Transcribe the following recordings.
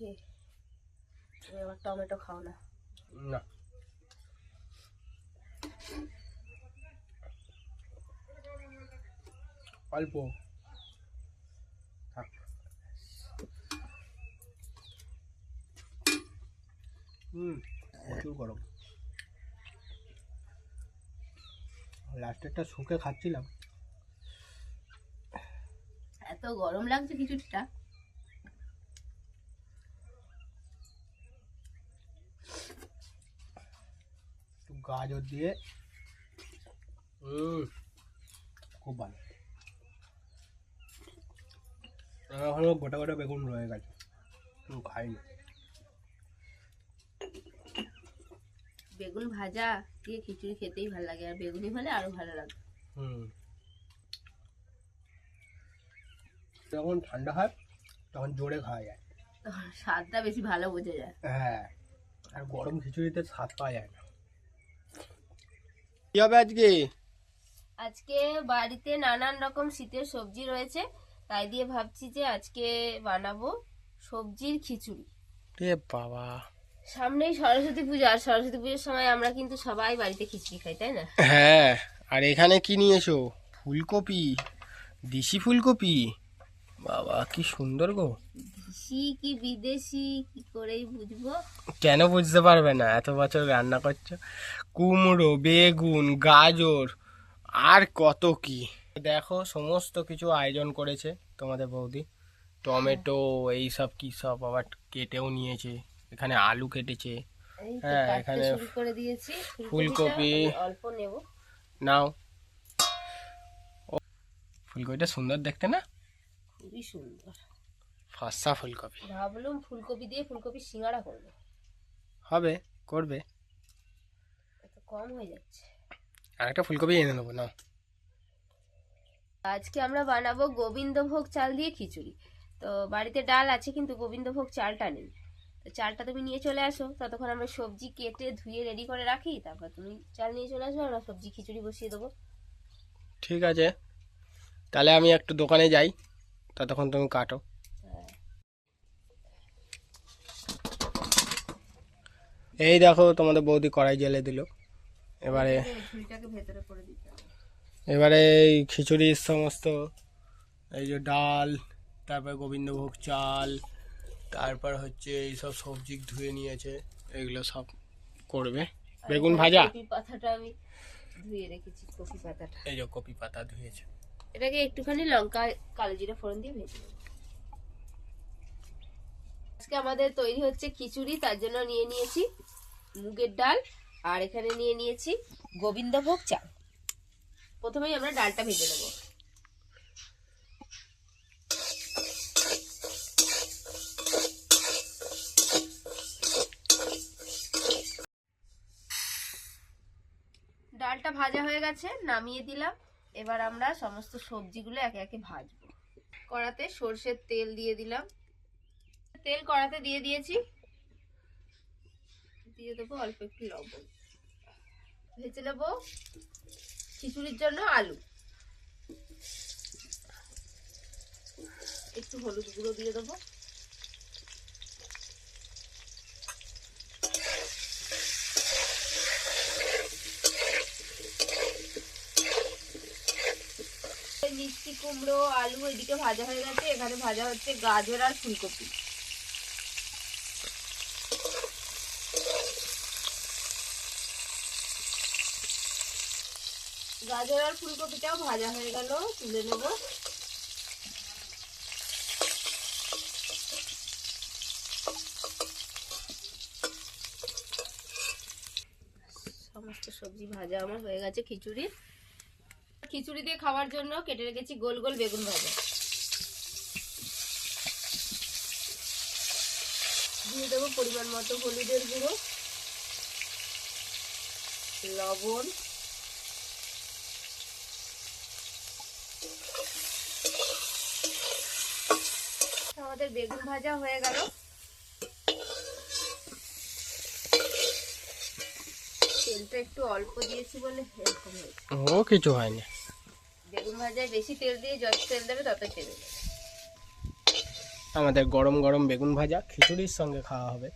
দেখি তুমি আবার টমেটো খাও না। না অল্প থাক। প্রচুর গরম। লাস্টেরটা শুকে খাচ্ছিলাম। এত গরম লাগছে খিচুড়িটা। গাজর দিয়ে খুব ভালো। এখনো গোটা গোটা বেগুন রয়ে গেছে, খাইনি। বেগুন ভাজা দিয়ে খিচুড়ি খেতেই ভালো লাগে, আর বেগুনি হলে আরো ভালো লাগে। যখন ঠান্ডা হয় তখন জোরে খাওয়া যায়, স্বাদটা বেশি ভালো বোঝা যায়। হ্যাঁ, আর গরম খিচুড়িতে স্বাদ পাওয়া যায় না। কি হবে আজকে? আজকে বাড়িতে নানান রকম শীতের সবজি রয়েছে, তাই দিয়ে ভাবছি যে আজকে বানাবো সবজির খিচুড়ি। রে বাবা, সামনেই সরস্বতী পূজা, আর সরস্বতী পুজোর সময় আমরা কিন্তু সবাই বাড়িতে খিচুড়ি খাই, তাই না? হ্যাঁ, আর এখানে কি নিয়ে এসো? ফুলকপি, দেশি ফুলকপি। বাবা কি সুন্দর গো। দেশি কি বিদেশি কি করেই বুঝবো? কেন বুঝতে পারবে না, এত বছর রান্না করছো। কুমড়ো, বেগুন, গাজর আর কত কি দেখো, সমস্ত কিছু আয়োজন করেছে তোমাদের বৌদি। টমেটো এইসব কি সব আবার কেটেও নিয়েছে, এখানে আলু কেটেছে। এই তো হ্যাঁ, কাটতে এখানে শুরু করে দিয়েছি। ফুলকপি অল্প নেব। নাও। ফুলকপিটা সুন্দর দেখতে না? খুবই সুন্দর। ফর্সা ফুলকপি। ভাবলাম ফুলকপি দিয়ে ফুলকপি সিঙ্গাড়া করবো। হবে, করবে। এত কম হয়ে যাচ্ছে। আর একটা ফুলকপি এনে নেবো না। আজকে আমরা বানাবো গোবিন্দভোগ চাল দিয়ে খিচুড়ি। তো বাড়িতে ডাল আছে কিন্তু গোবিন্দভোগ চালটা নেই। তো চালটা তুমি নিয়ে চলে আসো, ততক্ষণ আমরা সবজি কেটে ধুয়ে রেডি করে রাখি, তারপর তুমি চাল নিয়ে চলে আসো, আমরা সবজি খিচুড়ি বসিয়ে দেবো। ঠিক আছে, তাহলে আমি একটু দোকানে যাই, ততক্ষণ তুমি কাটো। এই দেখো তোমাদের বৌদি কড়াই জ্বেলে দিল। এবারে ঝুড়িটাকে ভেতরে করে দিতে হবে। এবারে এই খিচুড়ির সমস্ত, এই যে ডাল, তারপর গোবিন্দভোগ চাল, তারপর হচ্ছে এইসব সবজি ধুয়ে নিয়েছে, এগুলো সব করবে। বেগুন ভাজা, কপি পাতাটা আমি ধুয়ে রেখেছি, কপি পাতাটা। এই যে কপি পাতা ধুয়েছে। এটাকে একটুখানি লঙ্কা কালো জিরা ফোড়ন দিয়ে ভেজে নেব। আজকে আমাদের তৈরি হচ্ছে খিচুড়ি, তার জন্য নিয়ে নিয়েছি মুগের ডাল, আর এখানে নিয়ে নিয়েছি গোবিন্দভোগ চাল। প্রথমেই আমরা ডালটা ভেজে নেব। ডালটা ভাজা হয়ে গেছে, নামিয়ে দিলাম। এবার আমরা সমস্ত সবজিগুলো একে একে ভাজবো। কড়াতে সরষের তেল দিয়ে দিলাম। তেল কড়াতে দিয়ে দিয়েছি, দিয়ে দেবো অল্প একটু লবণ। ভেজে নেবো খিচুড়ির জন্য আলু। একটু হলুদ গুঁড়ো দিয়ে দেবো। মিষ্টি কুমড়ো, আলু এদিকে ভাজা হয়ে গেছে, এখানে ভাজা হচ্ছে গাজর আর ফুলকপি। গাজর আর ফুলকপিটাও ভাজা হয়ে গেল, তুলে নেব। সমস্ত সবজি ভাজা আমার হয়ে গেছে। খিচুড়ি দিয়ে খাওয়ার জন্য কেটে রেখেছি গোল গোল বেগুন ভাজা। দিয়ে দেবো পরিমাণ মতো হলুদের গুঁড়ো, লবণ, আমাদের বেগুন ভাজা হয়ে গেল। তেলটা একটু অল্প দিয়েছি বলে এরকম হয়েছে। ও কিছু হয়নি। বেগুন ভাজায় বেশি তেল দিয়ে যত তেল দেবে তত তেল দেবে। আমাদের গরম গরম বেগুন ভাজা খিচুড়ির সঙ্গে খাওয়া হবে।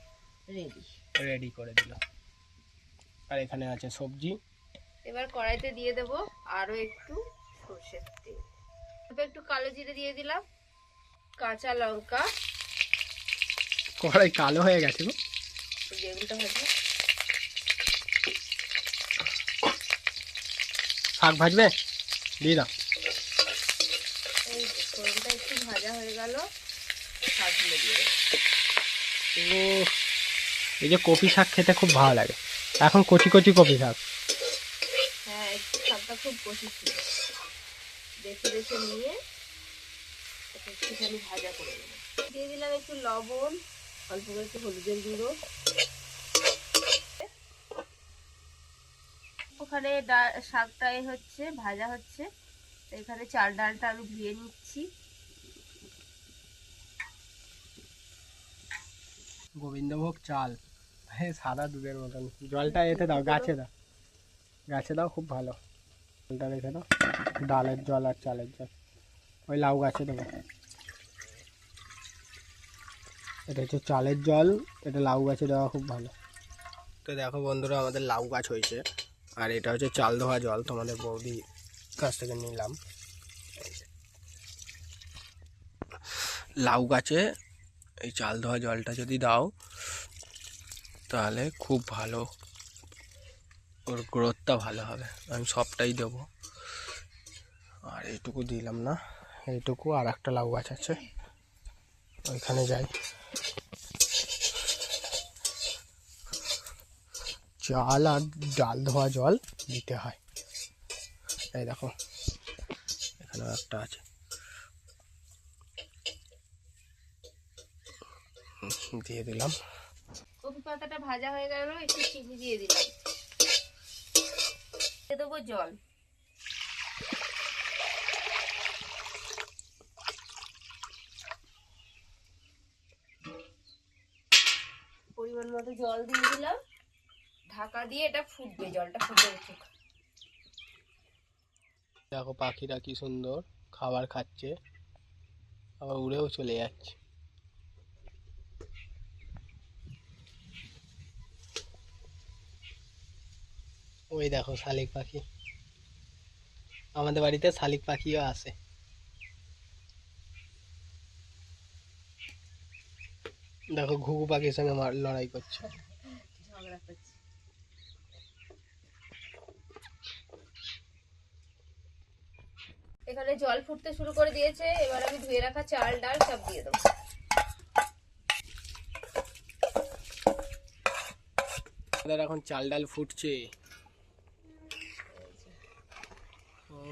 রেডি রেডি করে দিল। আর এখানে আছে সবজি। এবার কড়াইতে দিয়ে দেব আরো একটু সরষের তেল, একটু কালো জিরে দিয়ে দিলাম, কাঁচা লঙ্কা। কড়াই কালো হয়ে গেছে গো। বেগুনটা ভাজবো। শাক ভাজবে, দিয়ে দাও। এই ফোড়নটা একটু ভাজা হয়ে গেল, শাকগুলো দিয়ে দেবো। ও, এই যে কপি শাক খেতে খুব ভালো লাগে, এখন কচি কচি কপি শাক। হ্যাঁ, একটু শাকটা খুব কষি ছিল, দেখে দেখে নিয়ে একটুখানি ভাজা করে দেবো। দিয়ে দিলাম একটু লবণ, অল্প করে একটু হলুদের গুঁড়ো। ওখানে শাকটা হচ্ছে ভাজা হচ্ছে, তো এখানে চাল ডালটা আমি ধুয়ে নিচ্ছি। গোবিন্দভোগ চাল, হ্যাঁ সাদা দুধের মতন। জলটা এতে দাও, গাছে দাও, গাছে দাও, খুব ভালো। জলটা রেখে দাও, ডালের জল আর চালের জল ওই লাউ গাছে দেবো। এটা হচ্ছে চালের জল, এটা লাউ গাছে দেওয়া খুব ভালো। তো দেখো বন্ধুরা, আমাদের লাউ গাছ হয়েছে, আর এটা হচ্ছে চাল ধোয়া জল, তোমাদের বৌদি কাছ থেকে নিলাম। লাউ গাছে এই চাল ধোয়া জলটা যদি দাও তাহলে খুব ভালো, ওর গ্রোথটা ভালো হবে। আমি সবটাই দেবো, আর এইটুকু দিলাম না, এইটুকু। আর একটা লাউ গাছ আছে, ওইখানে যাই। চাল আর ডাল ধোয়া জল দিতে হয়। এই দেখো এখানেও একটা আছে, দিয়ে দিলাম। কপি পাতাটা ভাজা হয়ে গেল, একটু চিনি দিয়ে দিলাম, দিয়ে দেবো জল। পরিমাণ মতো জল দিয়ে দিলাম, ঢাকা দিয়ে এটা ফুটবে, জলটা ফুটে উঠুক। দেখো পাখিরা কি সুন্দর খাবার খাচ্ছে, আবার উড়েও চলে যাচ্ছে। ওই দেখো শালিক পাখি, আমাদের বাড়িতে শালিক পাখিও আসে। দেখো ঘুঘু পাখির সঙ্গে লড়াই করছে, ঝগড়া করছে। এখানে জল ফুটতে শুরু করে দিয়েছে, এবার আমি ধুয়ে রাখা চাল ডাল সব দিয়ে দেবো। আমাদের এখন চাল ডাল ফুটছে।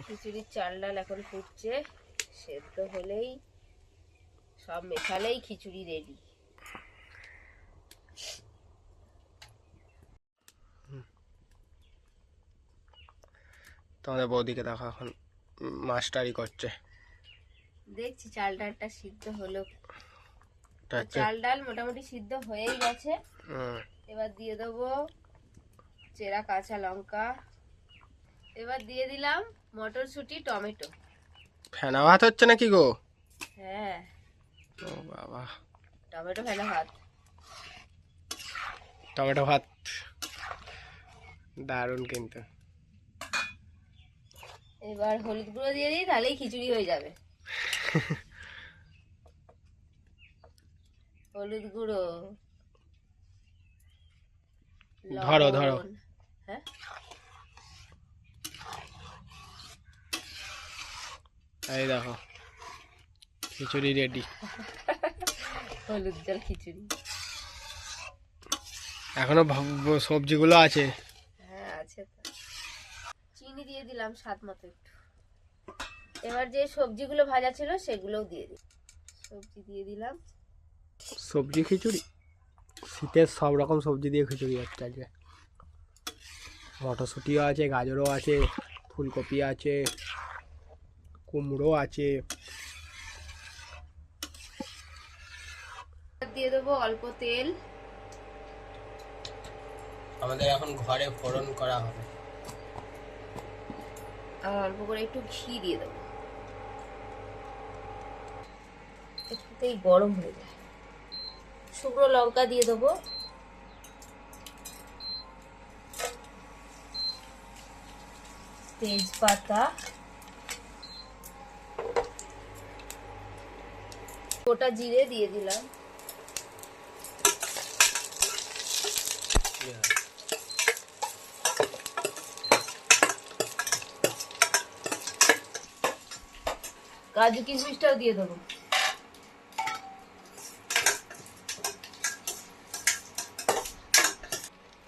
খিচুড়ির চাল ডাল এখন ফুটছে, সেদ্ধ হলেই সব মেশালেই খিচুড়ি রেডি। তোমাদের বৌদিকে দেখো এখন মাস্টারি করছে। দেখছি চাল ডালটা সিদ্ধ হলো। চাল ডাল মোটামুটি সিদ্ধ হয়েই গেছে। এবার দিয়ে দেবো চেরা কাঁচা লঙ্কা, এবার দিয়ে দিলাম মটরশুঁটি টমেটো। ফেনা ভাত হচ্ছে নাকি গো? হ্যাঁ, ও বাবা, টমেটো ফেনা ভাত। টমেটো ভাত দারুণ কিন্তু। এবার হলুদ গুঁড়ো দিয়ে দিই, তাহলেই খিচুড়ি হয়ে যাবে। হলুদ গুঁড়ো, ধরো ধরো, হ্যাঁ এই দেখো খিচুড়ি রেডি। হলুদ জল খিচুড়ি। এখনো সবজিগুলো আছে। হ্যাঁ আছে তো। চিনি দিয়ে দিলাম স্বাদ মতো একটু। এবার যে সবজিগুলো ভাজা ছিল সেগুলোও দিয়ে দিই। সবজি দিয়ে দিলাম। সবজি খিচুড়ি, শীতের সব রকম সবজি দিয়ে খিচুড়ি হচ্ছে আজকে। মটরশুঁটিও আছে, গাজরও আছে, ফুলকপি আছে, কুমড়ো আছে। দিয়ে দেবো অল্প তেল। আমাদের এখন ঘরে ফোড়ন করা হবে। আর অল্প করে একটু ঘি দিয়ে দেবো। একটুতেই গরম হয়ে যায়। শুকনো লঙ্কা দিয়ে দেবো, তেজপাতা, গোটা জিরে দিয়ে দিলাম, কাজু কিশমিশটাও দিয়ে দেবো।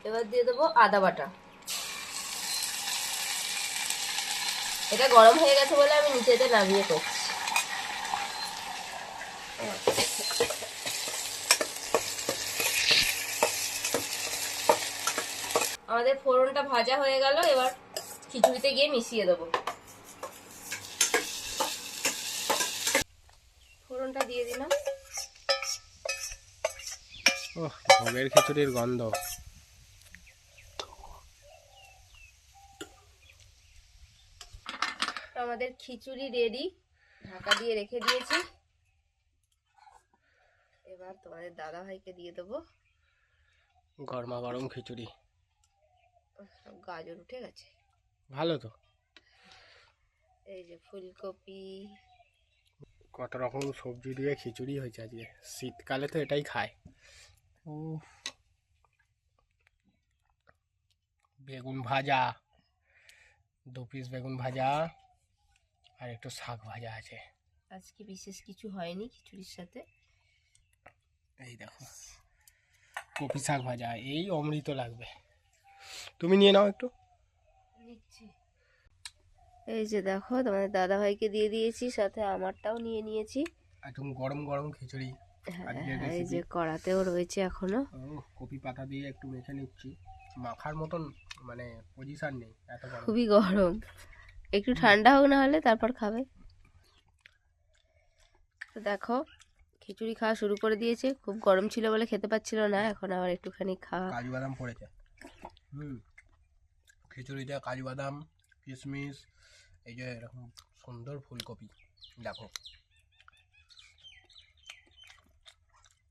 এবার দিয়ে দেবো আদা বাটা। এটা গরম হয়ে গেছে বলে আমি নিচেতে নামিয়ে করছি। আমাদের ফোড়নটা ভাজা হয়ে গেল, এবার খিচুড়িতে গিয়ে মিশিয়ে দেবো। ফোড়নটা দিয়ে দিলাম। ওহ, ভোগের খিচুড়ির গন্ধ। আমাদের খিচুড়ি রেডি, ঢাকা দিয়ে রেখে দিয়েছি। এবার তোমাদের দাদা ভাইকে দিয়ে দেবো। গরমা গরম খিচুড়ি, গাজর উঠে গেছে, ভালো তো। এই যে ফুলকপি, কত রকম সবজি দিয়ে খিচুড়ি হয়েছে আজকে। শীতকালে তো এটাই খায়। ও, বেগুন ভাজা, 2 পিস বেগুন ভাজা, আর একটু শাক ভাজা আছে। আজকে বিশেষ কিছু হয়নি খিচুড়ির সাথে। এই দেখো, কপি শাক ভাজা, এই অমৃত লাগবে। তুমি নিয়ে নাও একটু। এই যে দেখো, তোমাদের দাদা ভাইকে দিয়ে দিয়েছি, সাথে আমারটাও নিয়ে নিয়েছি। একদম গরম গরম খিচুড়ি। এই যে কড়াতেও রয়েছে এখনো। কপি পাতা দিয়ে একটু মেখে নিচ্ছি। মাখার মতন মানে পজিশন নেই, এত গরম। খুবই গরম, একটু ঠান্ডা হোক না হলে তারপর খাবে। তো দেখো, খিচুড়ি খাওয়া শুরু করে দিয়েছে। খুব গরম ছিল বলে খেতে পাচ্ছিল না, এখন আবার একটুখানি খাওয়া। কাজু বাদাম পড়েছে। খিচুড়িতে কাজু বাদাম, কিশমিশ, এই যে এরকম সুন্দর ফুলকপি, দেখো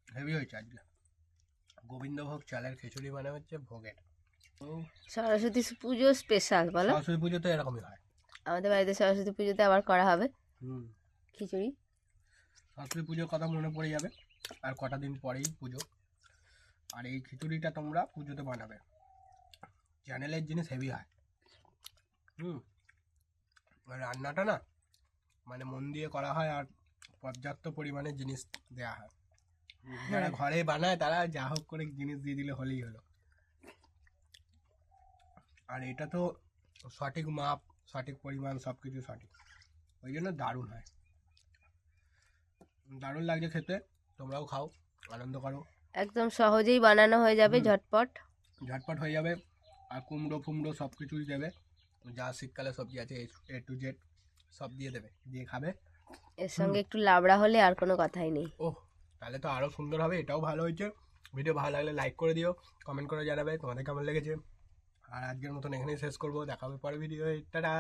হেভি হয়েছে আজকে। গোবিন্দভোগ চালের খিচুড়ি মানে হচ্ছে ভোগের। সরস্বতী পুজো স্পেশাল বলো। সরস্বতী পুজো তো এরকমই হয়। আমাদের বাড়িতে সরস্বতী পুজোতে আবার করা হবে খিচুড়ি। সরস্বতী পুজোর কথা মনে পড়ে যাবে, আর কটা দিন পরেই পুজো। আর এই খিচুড়িটা তোমরা পুজোতে বানাবে, চ্যানেলের জিনিস হেভি হয়। আর রান্নাটা না মানে মন দিয়ে করা হয়, আর পর্যাপ্ত পরিমাণে জিনিস দেওয়া হয়। যারা ঘরে বানায় তারা যা হোক করে জিনিস দিয়ে দিলে হলেই হলো। আর এটা তো সঠিক মাপ, সঠিক পরিমাণ, সব কিছু সঠিক, ওই জন্য দারুণ হয়। দারুণ লাগছে খেতে, তোমরাও খাও, আনন্দ করো। একদম সহজেই বানানো হয়ে যাবে, ঝটপট ঝটপট হয়ে যাবে। আর কুমড়ো ফুমড়ো সব কিছুই দেবে, যা শীতকালে সবজি আছে A to Z সব দিয়ে দেবে, দিয়ে খাবে। এর সঙ্গে একটু লাবড়া হলে আর কোনো কথাই নেই। ওহ, তাহলে তো আরও সুন্দর হবে। এটাও ভালো হয়েছে। ভিডিও ভালো লাগলে লাইক করে দিও, কমেন্ট করে জানাবে তোমাদের কেমন লেগেছে। আর আজকের মতন এখানেই শেষ করবো, দেখা হবে পরের ভিডিও। টাটা।